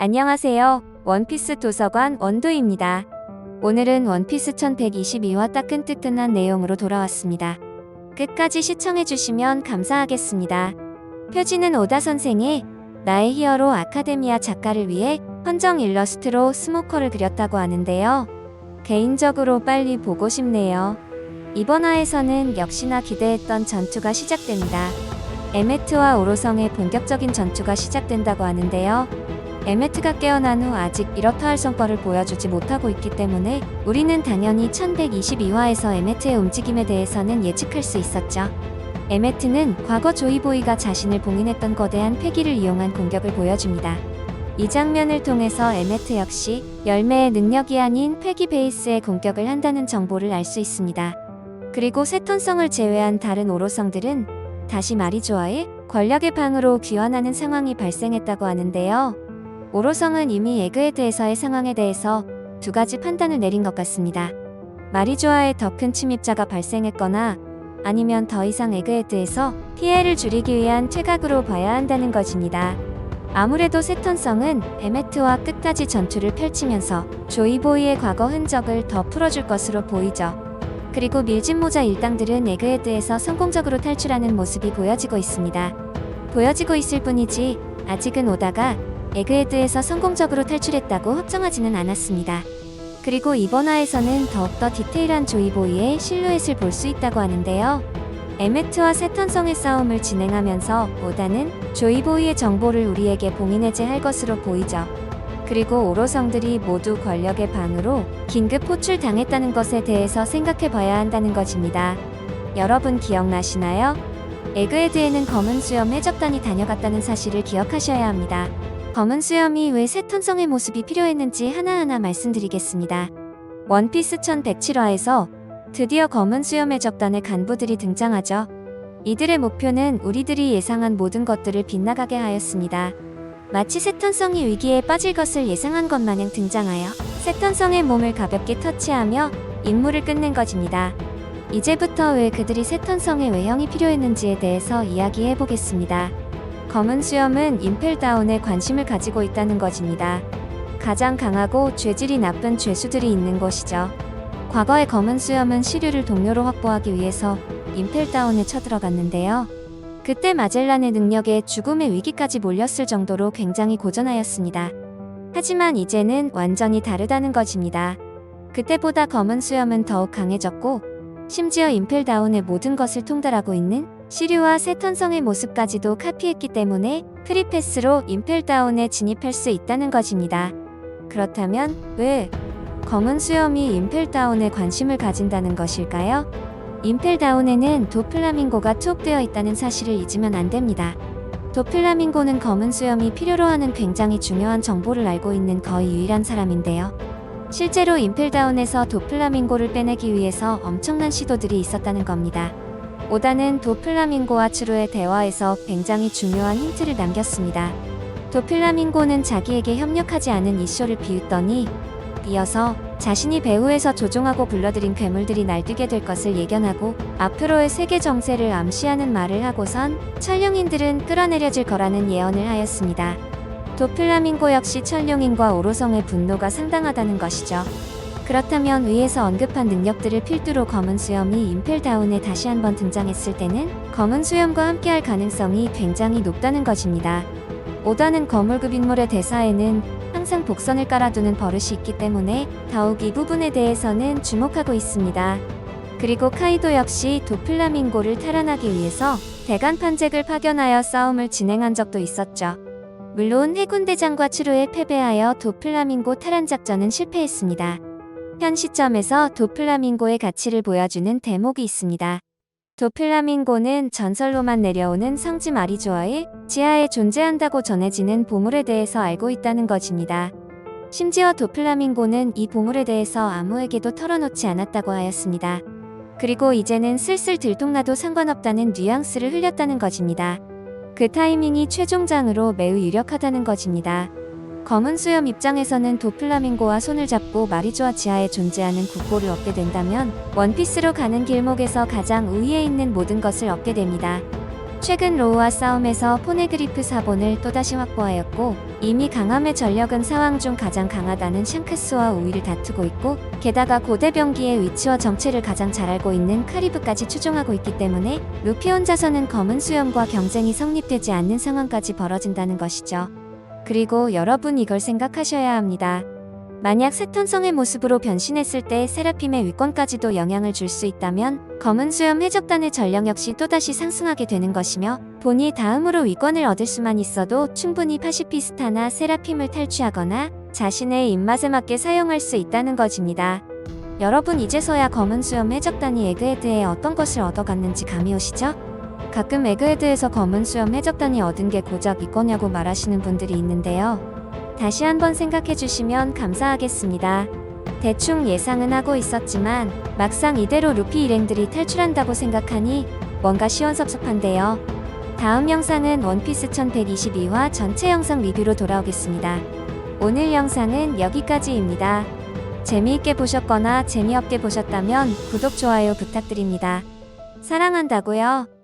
안녕하세요. 원피스 도서관 원도입니다. 오늘은 원피스 1122화 따끈뜨끈한 내용으로 돌아왔습니다. 끝까지 시청해주시면 감사하겠습니다. 표지는 오다 선생의 나의 히어로 아카데미아 작가를 위해 헌정 일러스트로 스모커를 그렸다고 하는데요. 개인적으로 빨리 보고 싶네요. 이번 화에서는 역시나 기대했던 전투가 시작됩니다. 에메트와 오로성의 본격적인 전투가 시작된다고 하는데요. 에메트가 깨어난 후 아직 이렇다 할 성과를 보여주지 못하고 있기 때문에 우리는 당연히 1122화에서 에메트의 움직임에 대해서는 예측할 수 있었죠. 에메트는 과거 조이보이가 자신을 봉인했던 거대한 패기를 이용한 공격을 보여줍니다. 이 장면을 통해서 에메트 역시 열매의 능력이 아닌 패기 베이스의 공격을 한다는 정보를 알 수 있습니다. 그리고 세턴성을 제외한 다른 오로성들은 다시 마리조아의 권력의 방으로 귀환하는 상황이 발생했다고 하는데요. 오로성은 이미 에그헤드에서의 상황에 대해서 두 가지 판단을 내린 것 같습니다. 마리조아의 더 큰 침입자가 발생했거나 아니면 더 이상 에그헤드에서 피해를 줄이기 위한 퇴각으로 봐야 한다는 것입니다. 아무래도 세턴성은 에메트와 끝까지 전투를 펼치면서 조이보이의 과거 흔적을 더 풀어줄 것으로 보이죠. 그리고 밀짚모자 일당들은 에그헤드에서 성공적으로 탈출하는 모습이 보여지고 있습니다. 보여지고 있을 뿐이지 아직은 오다가 에그헤드에서 성공적으로 탈출했다고 확정하지는 않았습니다. 그리고 이번 화에서는 더욱더 디테일한 조이보이의 실루엣을 볼 수 있다고 하는데요. 에메트와 세턴성의 싸움을 진행하면서 오다는 조이보이의 정보를 우리에게 봉인해제할 것으로 보이죠. 그리고 오로성들이 모두 권력의 방으로 긴급 호출당했다는 것에 대해서 생각해봐야 한다는 것입니다. 여러분 기억나시나요? 에그헤드에는 검은 수염 해적단이 다녀갔다는 사실을 기억하셔야 합니다. 검은 수염이 왜 세턴성의 모습이 필요했는지 하나하나 말씀드리겠습니다. 원피스 1107화에서 드디어 검은 수염 해적단의 간부들이 등장하죠. 이들의 목표는 우리들이 예상한 모든 것들을 빗나가게 하였습니다. 마치 세턴성이 위기에 빠질 것을 예상한 것 마냥 등장하여 세턴성의 몸을 가볍게 터치하며 임무를 끝낸 것입니다. 이제부터 왜 그들이 세턴성의 외형이 필요했는지에 대해서 이야기해보겠습니다. 검은 수염은 임펠다운에 관심을 가지고 있다는 것입니다. 가장 강하고 죄질이 나쁜 죄수들이 있는 곳이죠. 과거의 검은 수염은 시류를 동료로 확보하기 위해서 임펠다운에 쳐들어갔는데요. 그때 마젤란의 능력에 죽음의 위기까지 몰렸을 정도로 굉장히 고전하였습니다. 하지만 이제는 완전히 다르다는 것입니다. 그때보다 검은 수염은 더욱 강해졌고 심지어 임펠다운의 모든 것을 통달하고 있는 시류와 세턴성의 모습까지도 카피했기 때문에 프리패스로 임펠다운에 진입할 수 있다는 것입니다. 그렇다면 왜 검은 수염이 임펠다운에 관심을 가진다는 것일까요? 임펠다운에는 도플라밍고가 투옥되어 있다는 사실을 잊으면 안 됩니다. 도플라밍고는 검은 수염이 필요로 하는 굉장히 중요한 정보를 알고 있는 거의 유일한 사람인데요. 실제로 임펠다운에서 도플라밍고를 빼내기 위해서 엄청난 시도들이 있었다는 겁니다. 오다는 도플라밍고와 추루의 대화에서 굉장히 중요한 힌트를 남겼습니다. 도플라밍고는 자기에게 협력하지 않은 이쇼를 비웃더니 이어서 자신이 배후에서 조종하고 불러들인 괴물들이 날뛰게 될 것을 예견하고 앞으로의 세계 정세를 암시하는 말을 하고선 천룡인들은 끌어내려질 거라는 예언을 하였습니다. 도플라밍고 역시 천룡인과 오로성의 분노가 상당하다는 것이죠. 그렇다면 위에서 언급한 능력들을 필두로 검은 수염이 임펠다운에 다시 한번 등장했을 때는 검은 수염과 함께할 가능성이 굉장히 높다는 것입니다. 오다는 거물급 인물의 대사에는 항상 복선을 깔아두는 버릇이 있기 때문에 더욱 이 부분에 대해서는 주목하고 있습니다. 그리고 카이도 역시 도플라밍고를 탈환하기 위해서 대간 판잭을 파견하여 싸움을 진행한 적도 있었죠. 물론 해군대장과 추루에 패배하여 도플라밍고 탈환 작전은 실패했습니다. 현 시점에서 도플라밍고의 가치를 보여주는 대목이 있습니다. 도플라밍고는 전설로만 내려오는 성지 마리조아의 지하에 존재한다고 전해지는 보물에 대해서 알고 있다는 것입니다. 심지어 도플라밍고는 이 보물에 대해서 아무에게도 털어놓지 않았다고 하였습니다. 그리고 이제는 슬슬 들통나도 상관없다는 뉘앙스를 흘렸다는 것입니다. 그 타이밍이 최종장으로 매우 유력하다는 것입니다. 검은 수염 입장에서는 도플라밍고와 손을 잡고 마리조아 지하에 존재하는 국보를 얻게 된다면 원피스로 가는 길목에서 가장 우위에 있는 모든 것을 얻게 됩니다. 최근 로우와 싸움에서 포네그리프 사본을 또다시 확보하였고 이미 강함의 전력은 사왕 중 가장 강하다는 샹크스와 우위를 다투고 있고 게다가 고대병기의 위치와 정체를 가장 잘 알고 있는 카리브까지 추종하고 있기 때문에 루피 혼자서는 검은 수염과 경쟁이 성립되지 않는 상황까지 벌어진다는 것이죠. 그리고 여러분 이걸 생각하셔야 합니다. 만약 세턴성의 모습으로 변신했을 때 세라핌의 위권까지도 영향을 줄 수 있다면 검은 수염 해적단의 전력 역시 또다시 상승하게 되는 것이며 본이 다음으로 위권을 얻을 수만 있어도 충분히 파시피스타나 세라핌을 탈취하거나 자신의 입맛에 맞게 사용할 수 있다는 것입니다. 여러분 이제서야 검은 수염 해적단이 에그헤드에 어떤 것을 얻어갔는지 감이 오시죠? 가끔 에그헤드에서 검은 수염 해적단이 얻은 게 고작 이거냐고 말하시는 분들이 있는데요. 다시 한번 생각해 주시면 감사하겠습니다. 대충 예상은 하고 있었지만 막상 이대로 루피 일행들이 탈출한다고 생각하니 뭔가 시원섭섭한데요. 다음 영상은 원피스 1122화 전체 영상 리뷰로 돌아오겠습니다. 오늘 영상은 여기까지입니다. 재미있게 보셨거나 재미없게 보셨다면 구독, 좋아요 부탁드립니다. 사랑한다고요.